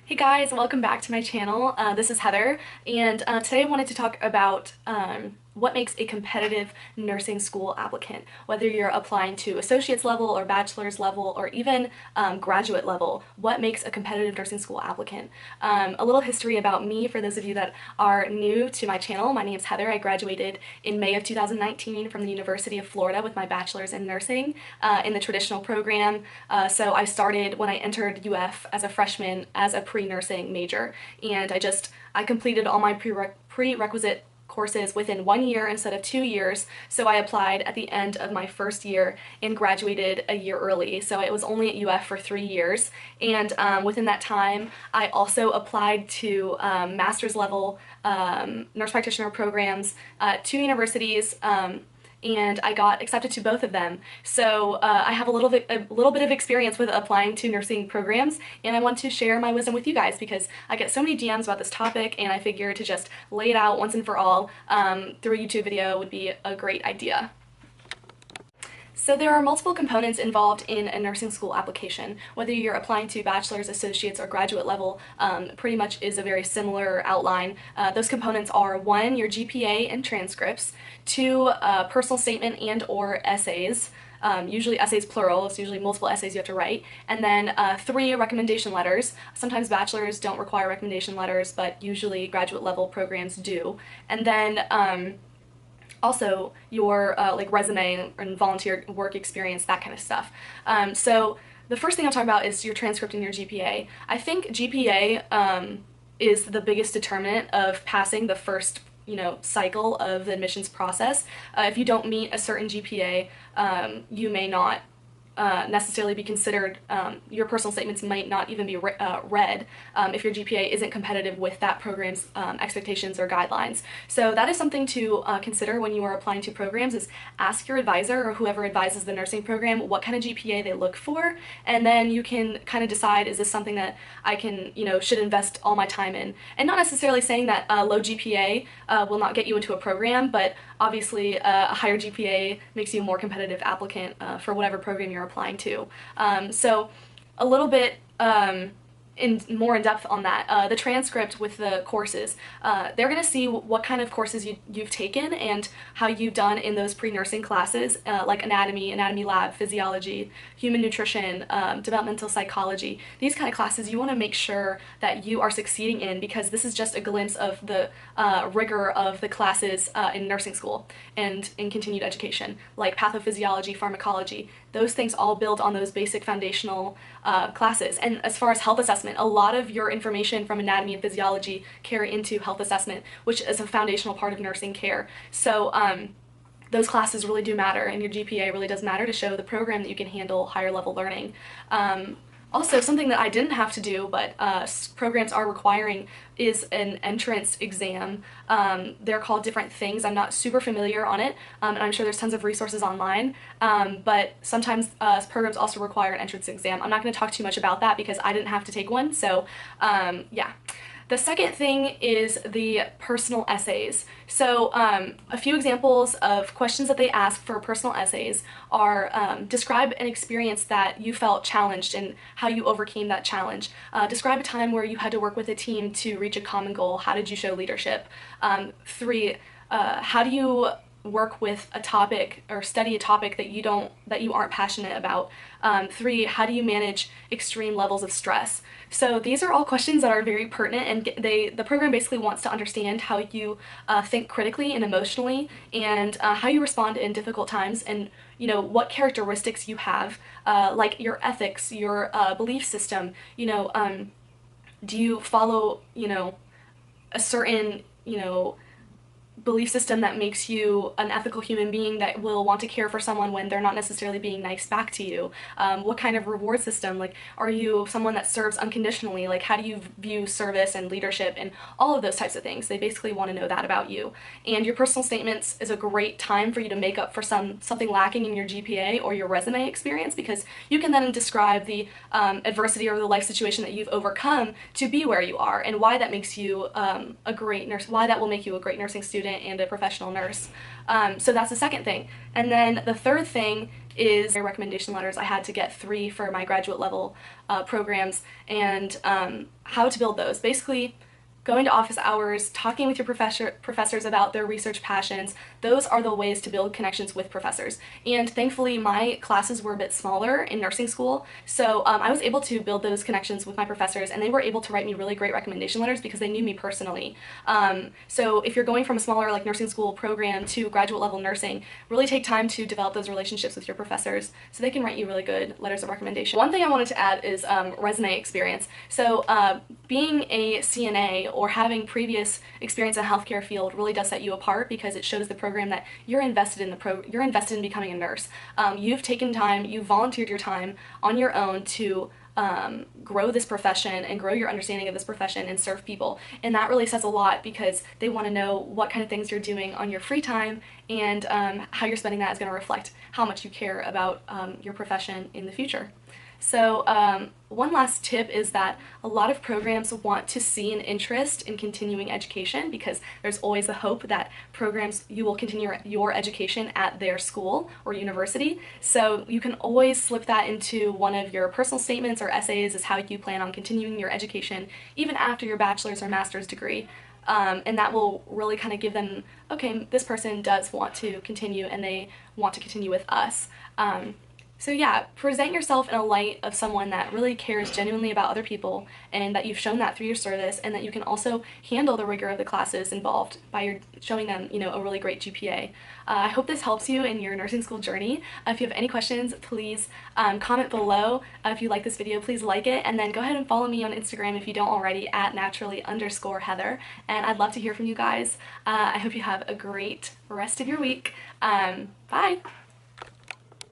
Hey guys, welcome back to my channel. This is Heather, and today I wanted to talk about what makes a competitive nursing school applicant. Whether you're applying to associate's level or bachelor's level or even graduate level, what makes a competitive nursing school applicant? A little history about me for those of you that are new to my channel. My name is Heather. I graduated in May of 2019 from the University of Florida with my bachelor's in nursing in the traditional program. So I started when I entered UF as a freshman as a pre-nursing major, and I completed all my prerequisite courses within 1 year instead of 2 years, so I applied at the end of my first year and graduated a year early. So I was only at UF for 3 years, and within that time I also applied to master's level nurse practitioner programs at 2 universities, and I got accepted to both of them. So I have a little bit of experience with applying to nursing programs, and I want to share my wisdom with you guys because I get so many DMs about this topic, and I figured to just lay it out once and for all through a YouTube video would be a great idea. So there are multiple components involved in a nursing school application. Whether you're applying to bachelor's, associates, or graduate level, pretty much is a very similar outline. Those components are 1, your GPA and transcripts, 2, personal statement and or essays, usually essays plural, it's usually multiple essays you have to write, and then 3, recommendation letters. Sometimes bachelors don't require recommendation letters, but usually graduate level programs do. And then also your like resume and volunteer work experience, that kind of stuff. So the first thing I'll talk about is your transcript and your GPA. I think GPA is the biggest determinant of passing the first cycle of the admissions process. If you don't meet a certain GPA, you may not necessarily be considered, your personal statements might not even be read if your GPA isn't competitive with that program's expectations or guidelines. So that is something to consider when you are applying to programs, is ask your advisor or whoever advises the nursing program what kind of GPA they look for, and then you can kind of decide, is this something that I can, should invest all my time in. And not necessarily saying that low GPA will not get you into a program, but obviously a higher GPA makes you a more competitive applicant for whatever program you're applying to. So a little bit more in depth on that. The transcript with the courses, they're going to see what kind of courses you've taken and how you've done in those pre-nursing classes, like anatomy lab, physiology, human nutrition, developmental psychology. These kind of classes you want to make sure that you are succeeding in, because this is just a glimpse of the rigor of the classes in nursing school and in continued education, like pathophysiology, pharmacology. Those things all build on those basic foundational classes. And as far as health assessment, a lot of your information from anatomy and physiology carry into health assessment, which is a foundational part of nursing care. So those classes really do matter, and your GPA really does matter to show the program that you can handle higher level learning. Also, something that I didn't have to do, but programs are requiring, is an entrance exam. They're called different things. I'm not super familiar on it, and I'm sure there's tons of resources online, but sometimes programs also require an entrance exam. I'm not going to talk too much about that because I didn't have to take one, so yeah. The second thing is the personal essays. So a few examples of questions that they ask for personal essays are describe an experience that you felt challenged and how you overcame that challenge. Describe a time where you had to work with a team to reach a common goal. How did you show leadership? 3, how do you work with a topic or study a topic that you aren't passionate about? 3, how do you manage extreme levels of stress? So these are all questions that are very pertinent, and the program basically wants to understand how you think critically and emotionally, and how you respond in difficult times, and what characteristics you have, like your ethics, your belief system. Do you follow a certain belief system that makes you an ethical human being that will want to care for someone when they're not necessarily being nice back to you? What kind of reward system? Like, are you someone that serves unconditionally? Like, how do you view service and leadership and all of those types of things? They basically want to know that about you. And your personal statements is a great time for you to make up for something lacking in your GPA or your resume experience, because you can then describe the adversity or the life situation that you've overcome to be where you are, and why that makes you a great nurse, why that will make you a great nursing student and a professional nurse. So that's the second thing. And then the third thing is recommendation letters. I had to get 3 for my graduate level programs, and how to build those. Basically, going to office hours, talking with your professors about their research passions, those are the ways to build connections with professors. And thankfully, my classes were a bit smaller in nursing school, so I was able to build those connections with my professors, and they were able to write me really great recommendation letters because they knew me personally. So if you're going from a smaller like nursing school program to graduate level nursing, really take time to develop those relationships with your professors so they can write you really good letters of recommendation. One thing I wanted to add is resume experience. So being a CNA or having previous experience in the healthcare field really does set you apart because it shows the program that you're invested in you're invested in becoming a nurse. You've taken time, you've volunteered your time on your own to grow this profession and grow your understanding of this profession and serve people. And that really says a lot because they want to know what kind of things you're doing on your free time, and how you're spending that is going to reflect how much you care about your profession in the future. So one last tip is that a lot of programs want to see an interest in continuing education because there's always the hope that you will continue your education at their school or university. So you can always slip that into one of your personal statements or essays as how you plan on continuing your education even after your bachelor's or master's degree. And that will really kind of give them, okay, this person does want to continue and they want to continue with us. So yeah, present yourself in a light of someone that really cares genuinely about other people, and that you've shown that through your service, and that you can also handle the rigor of the classes involved by showing them, a really great GPA. I hope this helps you in your nursing school journey. If you have any questions, please comment below. If you like this video, please like it, and then go ahead and follow me on Instagram if you don't already, at naturally_Heather, and I'd love to hear from you guys. I hope you have a great rest of your week. Bye!